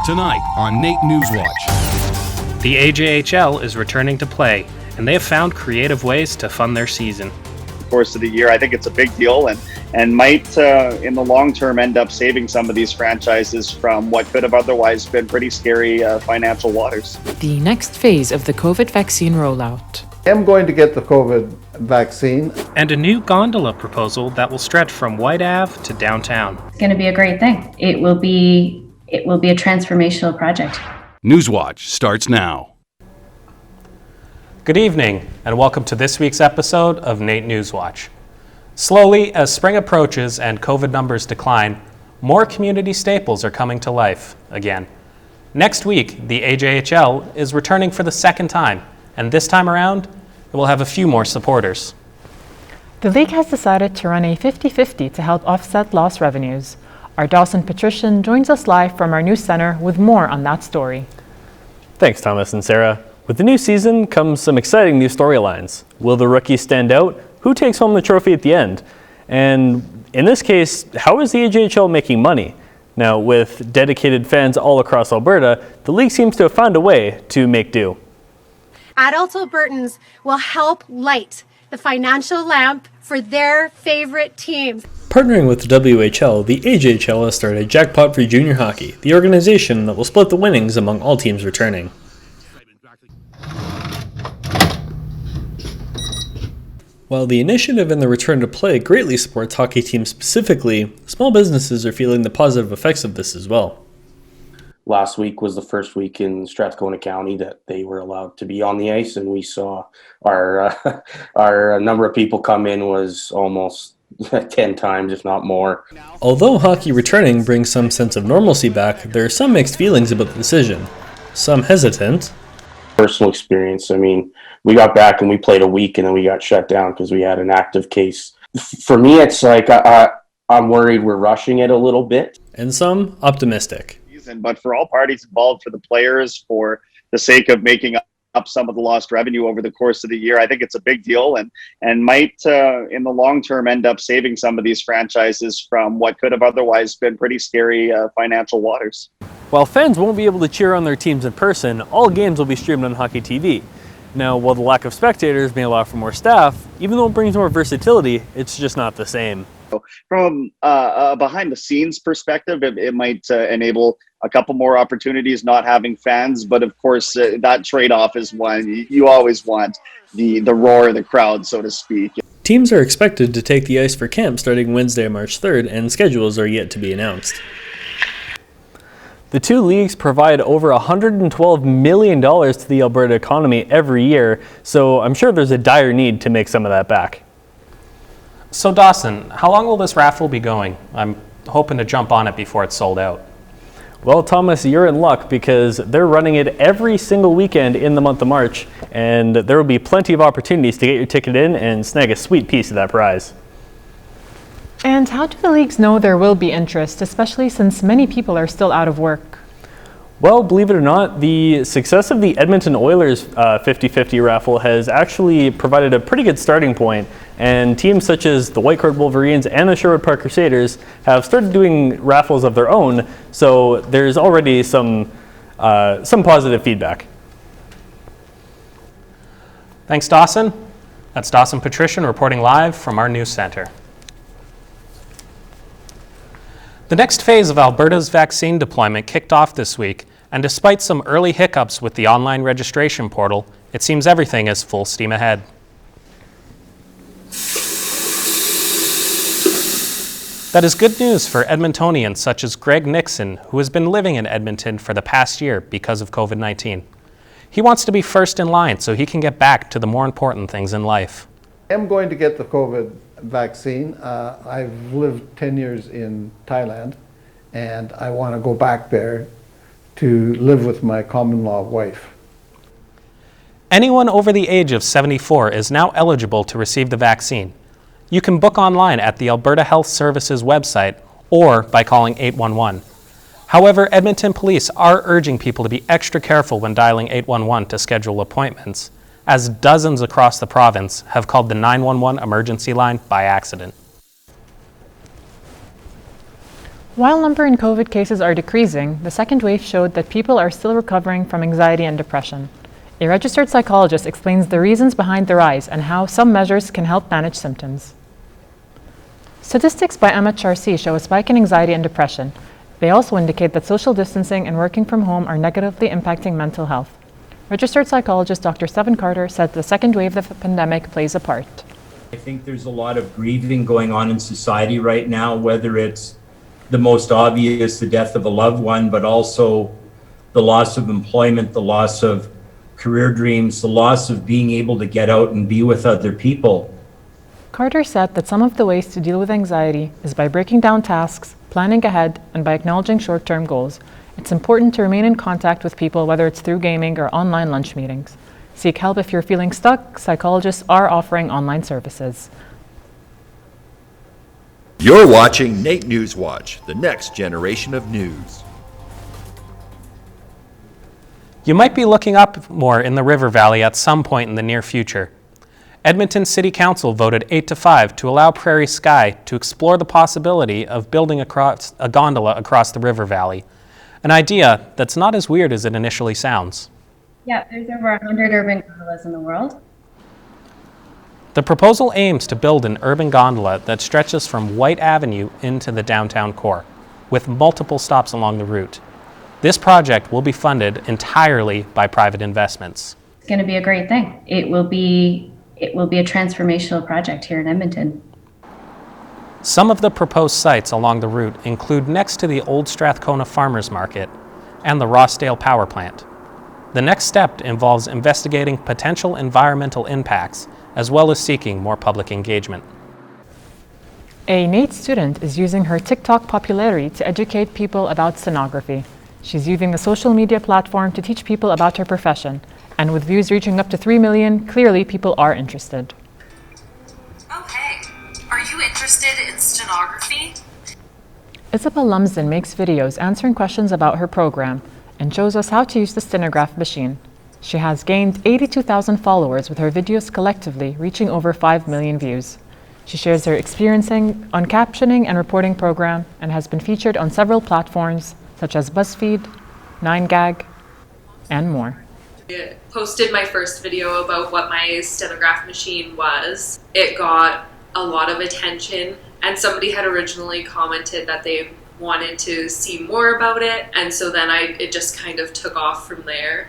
Tonight on NAIT NewsWatch. The AJHL is returning to play, and they have found creative ways to fund their season. Course of the year, I think it's a big deal and might in the long term end up saving some of these franchises from what could have otherwise been pretty scary financial waters. The next phase of the COVID vaccine rollout. I'm going to get the COVID vaccine. And a new gondola proposal that will stretch from Whyte Ave to downtown. It's going to be a great thing. It will be a transformational project. NewsWatch starts now. Good evening, and welcome to this week's episode of NAIT NewsWatch. Slowly, as spring approaches and COVID numbers decline, more community staples are coming to life again. Next week, the AJHL is returning for the second time, and this time around, it will have a few more supporters. The league has decided to run a 50-50 to help offset lost revenues. Our Dawson Patrician joins us live from our news center with more on that story. Thanks, Thomas and Sarah. With the new season comes some exciting new storylines. Will the rookies stand out? Who takes home the trophy at the end? And in this case, how is the AJHL making money? Now, with dedicated fans all across Alberta, the league seems to have found a way to make do. Adult Albertans will help light the financial lamp for their favorite teams. Partnering with the WHL, the AJHL has started Jackpot for Junior Hockey, the organization that will split the winnings among all teams returning. While the initiative and the return to play greatly supports hockey teams specifically, small businesses are feeling the positive effects of this as well. Last week was the first week in Strathcona County that they were allowed to be on the ice, and we saw our number of people come in was almost 10 times, if not more. Although hockey returning brings some sense of normalcy back, there are some mixed feelings about the decision. Some hesitant. Personal experience, I mean, we got back and we played a week and then we got shut down because we had an active case. For me, it's like I'm worried we're rushing it a little bit. And some optimistic. But for all parties involved, for the players, for the sake of making up some of the lost revenue over the course of the year, I think it's a big deal and might in the long term end up saving some of these franchises from what could have otherwise been pretty scary financial waters. While fans won't be able to cheer on their teams in person, all games will be streamed on Hockey TV. Now, while the lack of spectators may allow for more staff, even though it brings more versatility, it's just not the same. From a behind the scenes perspective, it might enable a couple more opportunities not having fans, but of course that trade-off is one you always want, the roar of the crowd, so to speak. Teams are expected to take the ice for camp starting Wednesday, March 3rd, and schedules are yet to be announced. The two leagues provide over $112 million to the Alberta economy every year, so I'm sure there's a dire need to make some of that back. So Dawson, how long will this raffle be going? I'm hoping to jump on it before it's sold out. Well, Thomas, you're in luck because they're running it every single weekend in the month of March, and there will be plenty of opportunities to get your ticket in and snag a sweet piece of that prize. And how do the leagues know there will be interest, especially since many people are still out of work? Well, believe it or not, the success of the Edmonton Oilers 50-50 raffle has actually provided a pretty good starting point, and teams such as the White Wolverines and the Sherwood Park Crusaders have started doing raffles of their own, so there's already some positive feedback. Thanks, Dawson. That's Dawson Patrician reporting live from our news center. The next phase of Alberta's vaccine deployment kicked off this week, and despite some early hiccups with the online registration portal, it seems everything is full steam ahead. That is good news for Edmontonians such as Greg Nixon, who has been living in Edmonton for the past year because of COVID-19. He wants to be first in line so he can get back to the more important things in life. I'm going to get the COVID vaccine. I've lived 10 years in Thailand, and I want to go back there to live with my common-law wife. Anyone over the age of 74 is now eligible to receive the vaccine. You can book online at the Alberta Health Services website or by calling 811. However, Edmonton police are urging people to be extra careful when dialing 811 to schedule appointments, as dozens across the province have called the 911 emergency line by accident. While number in COVID cases are decreasing, the second wave showed that people are still recovering from anxiety and depression. A registered psychologist explains the reasons behind the rise and how some measures can help manage symptoms. Statistics by MHRC show a spike in anxiety and depression. They also indicate that social distancing and working from home are negatively impacting mental health. Registered psychologist Dr. Stephen Carter said the second wave of the pandemic plays a part. I think there's a lot of grieving going on in society right now, whether it's the most obvious, the death of a loved one, but also the loss of employment, the loss of career dreams, the loss of being able to get out and be with other people. Carter said that some of the ways to deal with anxiety is by breaking down tasks, planning ahead, and by acknowledging short-term goals. It's important to remain in contact with people, whether it's through gaming or online lunch meetings. Seek help if you're feeling stuck. Psychologists are offering online services. You're watching NAIT NewsWatch, the next generation of news. You might be looking up more in the River Valley at some point in the near future. Edmonton City Council voted 8-5 to allow Prairie Sky to explore the possibility of building a gondola across the River Valley, an idea that's not as weird as it initially sounds. Yeah, there's over 100 urban gondolas in the world. The proposal aims to build an urban gondola that stretches from Whyte Avenue into the downtown core, with multiple stops along the route. This project will be funded entirely by private investments. It's going to be a great thing. It will be a transformational project here in Edmonton. Some of the proposed sites along the route include next to the Old Strathcona Farmers Market and the Rossdale Power Plant. The next step involves investigating potential environmental impacts as well as seeking more public engagement. A NAIT student is using her TikTok popularity to educate people about stenography. She's using the social media platform to teach people about her profession, and with views reaching up to 3 million, clearly people are interested. Oh hey, are you interested in stenography? Isabel Lumsen makes videos answering questions about her program and shows us how to use the stenograph machine. She has gained 82,000 followers with her videos collectively reaching over 5 million views. She shares her experience on captioning and reporting program and has been featured on several platforms such as BuzzFeed, 9gag, and more. I posted my first video about what my stenograph machine was. It got a lot of attention, and somebody had originally commented that they wanted to see more about it, and so then it just kind of took off from there.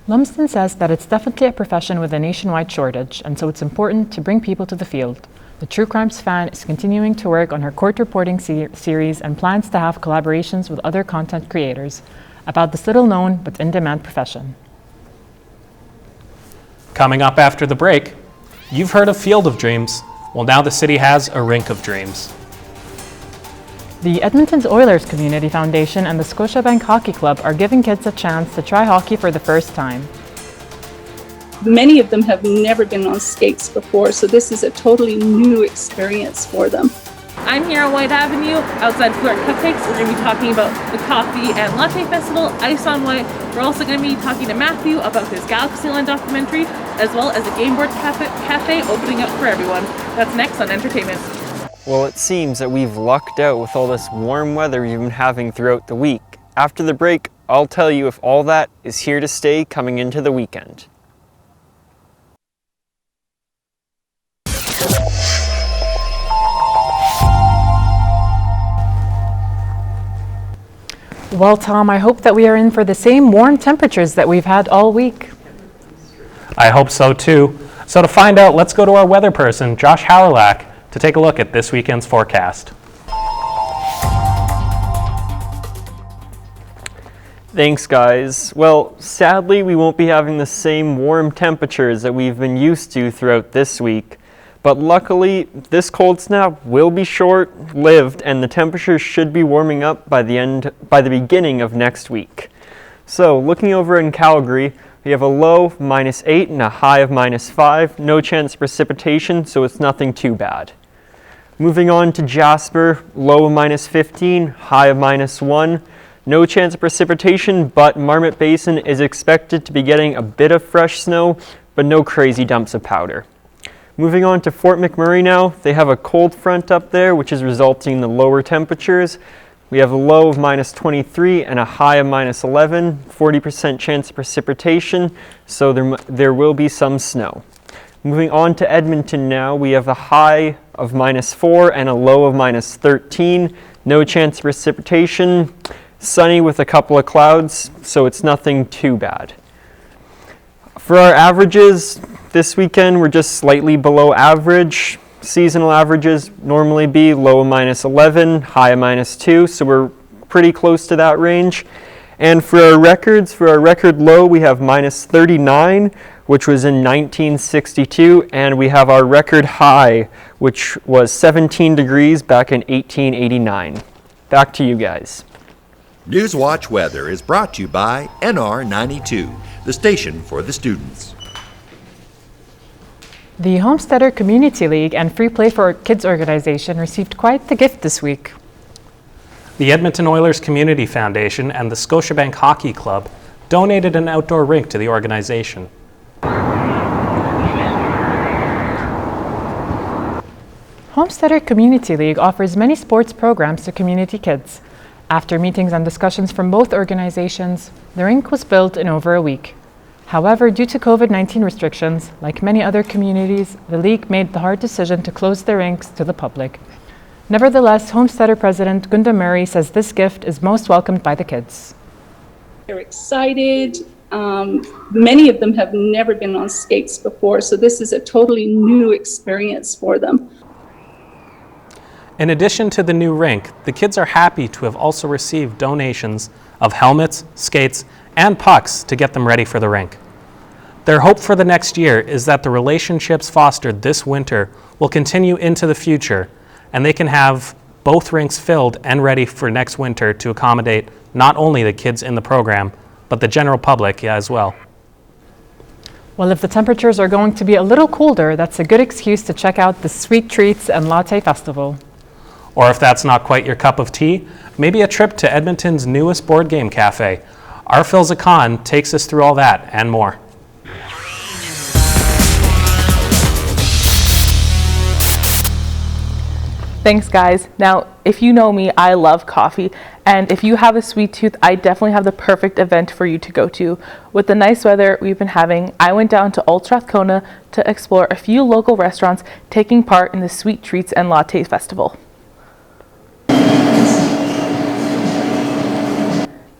Lumsden says that it's definitely a profession with a nationwide shortage, and so it's important to bring people to the field. The True Crimes fan is continuing to work on her court reporting series and plans to have collaborations with other content creators about this little-known but in-demand profession. Coming up after the break, you've heard of Field of Dreams. Well, now the city has a Rink of Dreams. The Edmonton's Oilers Community Foundation and the Scotiabank Hockey Club are giving kids a chance to try hockey for the first time. Many of them have never been on skates before, so this is a totally new experience for them. I'm here on Whyte Avenue, outside Flirt Cupcakes. We're going to be talking about the Coffee and Latte Festival, Ice on White. We're also going to be talking to Matthew about his Galaxyland documentary, as well as a game board cafe opening up for everyone. That's next on Entertainment. Well, it seems that we've lucked out with all this warm weather we've been having throughout the week. After the break, I'll tell you if all that is here to stay coming into the weekend. Well, Tom, I hope that we are in for the same warm temperatures that we've had all week. I hope so too. So to find out, let's go to our weather person, Josh Howrlack, to take a look at this weekend's forecast. Thanks, guys. Well, sadly, we won't be having the same warm temperatures that we've been used to throughout this week. But luckily, this cold snap will be short-lived, and the temperatures should be warming up by the beginning of next week. So, looking over in Calgary, we have a low of -8 and a high of -5. No chance of precipitation, so it's nothing too bad. Moving on to Jasper, low of -15, high of -1. No chance of precipitation, but Marmot Basin is expected to be getting a bit of fresh snow, but no crazy dumps of powder. Moving on to Fort McMurray now, they have a cold front up there, which is resulting in the lower temperatures. We have a low of minus 23 and a high of minus 11, 40% chance of precipitation, so there will be some snow. Moving on to Edmonton now, we have a high of minus 4 and a low of minus 13, no chance of precipitation, sunny with a couple of clouds, so it's nothing too bad. For our averages, this weekend we're just slightly below average. Seasonal averages normally be low of minus 11, high of minus 2, so we're pretty close to that range. And for our records, for our record low, we have minus 39, which was in 1962, and we have our record high, which was 17 degrees back in 1889. Back to you guys. NewsWatch Weather is brought to you by NR92, the station for the students. The Homesteader Community League and Free Play for Kids organization received quite the gift this week. The Edmonton Oilers Community Foundation and the Scotiabank Hockey Club donated an outdoor rink to the organization. Homesteader Community League offers many sports programs to community kids. After meetings and discussions from both organizations, the rink was built in over a week. However, due to COVID-19 restrictions, like many other communities, the league made the hard decision to close the rinks to the public. Nevertheless, Homesteader President Gunda Murray says this gift is most welcomed by the kids. They're excited. Many of them have never been on skates before, so this is a totally new experience for them. In addition to the new rink, the kids are happy to have also received donations of helmets, skates, and pucks to get them ready for the rink. Their hope for the next year is that the relationships fostered this winter will continue into the future, and they can have both rinks filled and ready for next winter to accommodate not only the kids in the program, but the general public as well. Well, if the temperatures are going to be a little colder, that's a good excuse to check out the Sweet Treats and Latte Festival. Or if that's not quite your cup of tea, maybe a trip to Edmonton's newest board game cafe. Our Phil Zakan takes us through all that and more. Thanks, guys. Now, if you know me, I love coffee. And if you have a sweet tooth, I definitely have the perfect event for you to go to. With the nice weather we've been having, I went down to Old Strathcona to explore a few local restaurants taking part in the Sweet Treats and Latte Festival.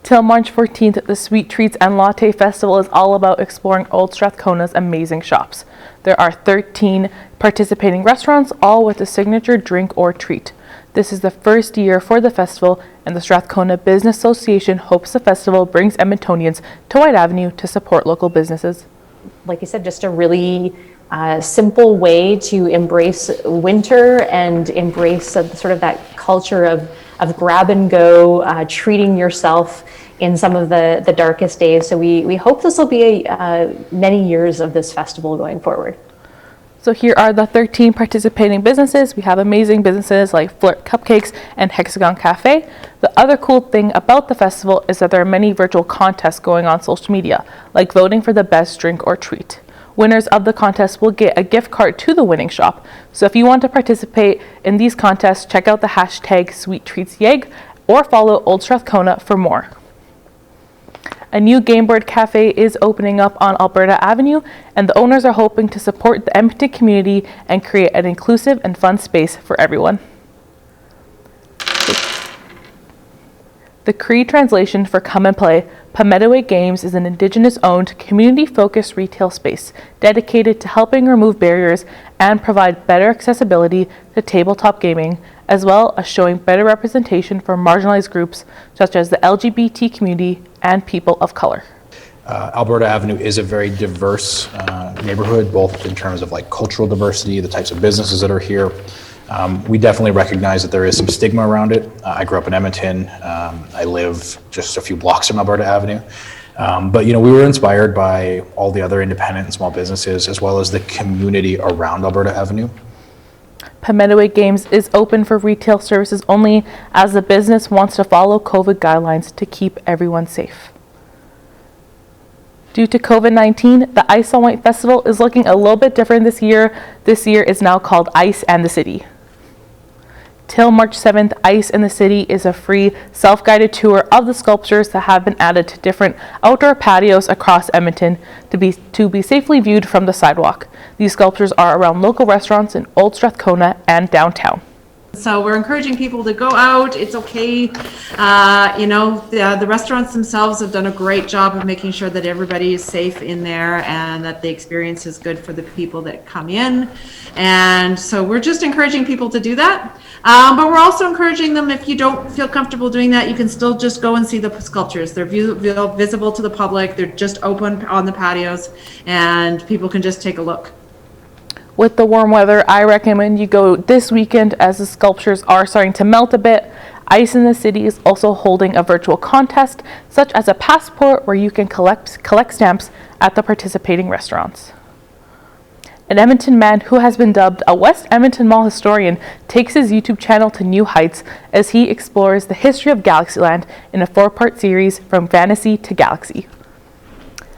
Till March 14th, the Sweet Treats and Latte Festival is all about exploring Old Strathcona's amazing shops. There are 13 participating restaurants, all with a signature drink or treat. This is the first year for the festival, and the Strathcona Business Association hopes the festival brings Edmontonians to Whyte Avenue to support local businesses. Like you said, just a really simple way to embrace winter and embrace sort of that culture of grab and go, treating yourself in some of the darkest days. So we hope this will be many years of this festival going forward. So here are the 13 participating businesses. We have amazing businesses like Flirt Cupcakes and Hexagon Cafe. The other cool thing about the festival is that there are many virtual contests going on social media, like voting for the best drink or treat. Winners of the contest will get a gift card to the winning shop. So if you want to participate in these contests, check out the hashtag SweetTreatsYeg or follow Old Strathcona for more. A new game board cafe is opening up on Alberta Avenue, and the owners are hoping to support the Edmonton community and create an inclusive and fun space for everyone. The Cree translation for Come and Play, Pametaway Games is an Indigenous-owned, community-focused retail space dedicated to helping remove barriers and provide better accessibility to tabletop gaming, as well as showing better representation for marginalized groups such as the LGBT community and people of color. Alberta Avenue is a very diverse neighborhood, both in terms of like cultural diversity, the types of businesses that are here. We definitely recognize that there is some stigma around it. I grew up in Edmonton. I live just a few blocks from Alberta Avenue. But we were inspired by all the other independent and small businesses, as well as the community around Alberta Avenue. Pametaway Games is open for retail services only, as the business wants to follow COVID guidelines to keep everyone safe. Due to COVID-19, the Ice on White Festival is looking a little bit different this year. This year is now called Ice and the City. Till March 7th, Ice in the City is a free self-guided tour of the sculptures that have been added to different outdoor patios across Edmonton to be safely viewed from the sidewalk. These sculptures are around local restaurants in Old Strathcona and downtown. So we're encouraging people to go out. It's okay. The restaurants themselves have done a great job of making sure that everybody is safe in there and that the experience is good for the people that come in. And so we're just encouraging people to do that. But we're also encouraging them, if you don't feel comfortable doing that, you can still just go and see the sculptures. They're visible to the public. They're just open on the patios and people can just take a look. With the warm weather, I recommend you go this weekend as the sculptures are starting to melt a bit. Ice in the City is also holding a virtual contest, such as a passport where you can collect stamps at the participating restaurants. An Edmonton man who has been dubbed a West Edmonton Mall historian takes his YouTube channel to new heights as he explores the history of Galaxyland in a 4-part series from fantasy to galaxy.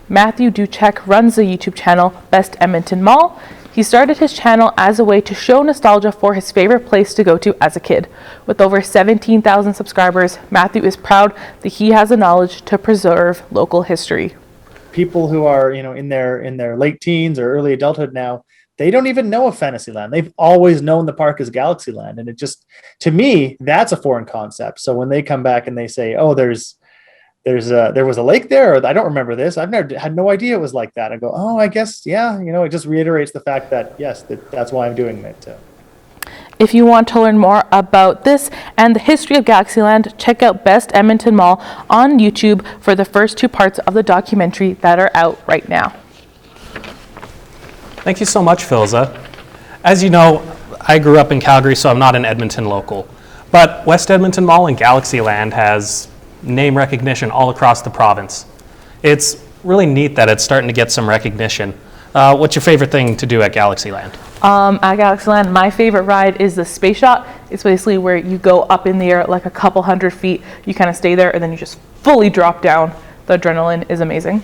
Matthew Duchek runs the YouTube channel Best Edmonton Mall. He started his channel as a way to show nostalgia for his favorite place to go to as a kid. With over 17,000 subscribers, Matthew is proud that he has the knowledge to preserve local history. People who are, in their late teens or early adulthood now, they don't even know of Fantasyland. They've always known the park as Galaxyland, and it just, to me, that's a foreign concept. So when they come back and they say, "Oh, there was a lake there," or "I don't remember this. I've never had no idea it was like that." I go, "Oh, I guess, yeah." It just reiterates the fact that yes, that's why I'm doing it. If you want to learn more about this and the history of Galaxyland, check out Best Edmonton Mall on YouTube for the first 2 parts of the documentary that are out right now. Thank you so much, Philza. As you know, I grew up in Calgary, so I'm not an Edmonton local. But West Edmonton Mall and Galaxyland has name recognition all across the province. It's really neat that it's starting to get some recognition. What's your favorite thing to do at Galaxyland? At Galaxyland, my favorite ride is the Space Shot. It's basically where you go up in the air like a couple hundred feet, you kind of stay there, and then you just fully drop down. The adrenaline is amazing.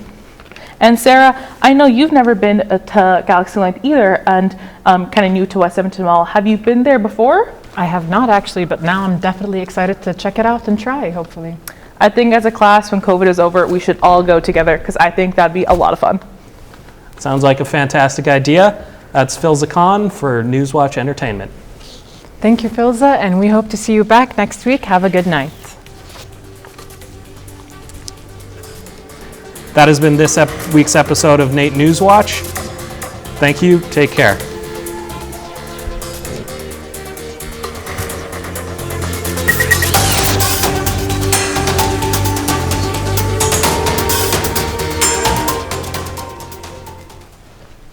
And Sarah, I know you've never been to Galaxyland either, and kind of new to West Edmonton Mall. Have you been there before? I have not actually, but now I'm definitely excited to check it out and try, hopefully. I think as a class, when COVID is over, we should all go together because I think that'd be a lot of fun. Sounds like a fantastic idea. That's Philza Khan for NewsWatch Entertainment. Thank you, Philza, and we hope to see you back next week. Have a good night. That has been this week's episode of NAIT NewsWatch. Thank you. Take care.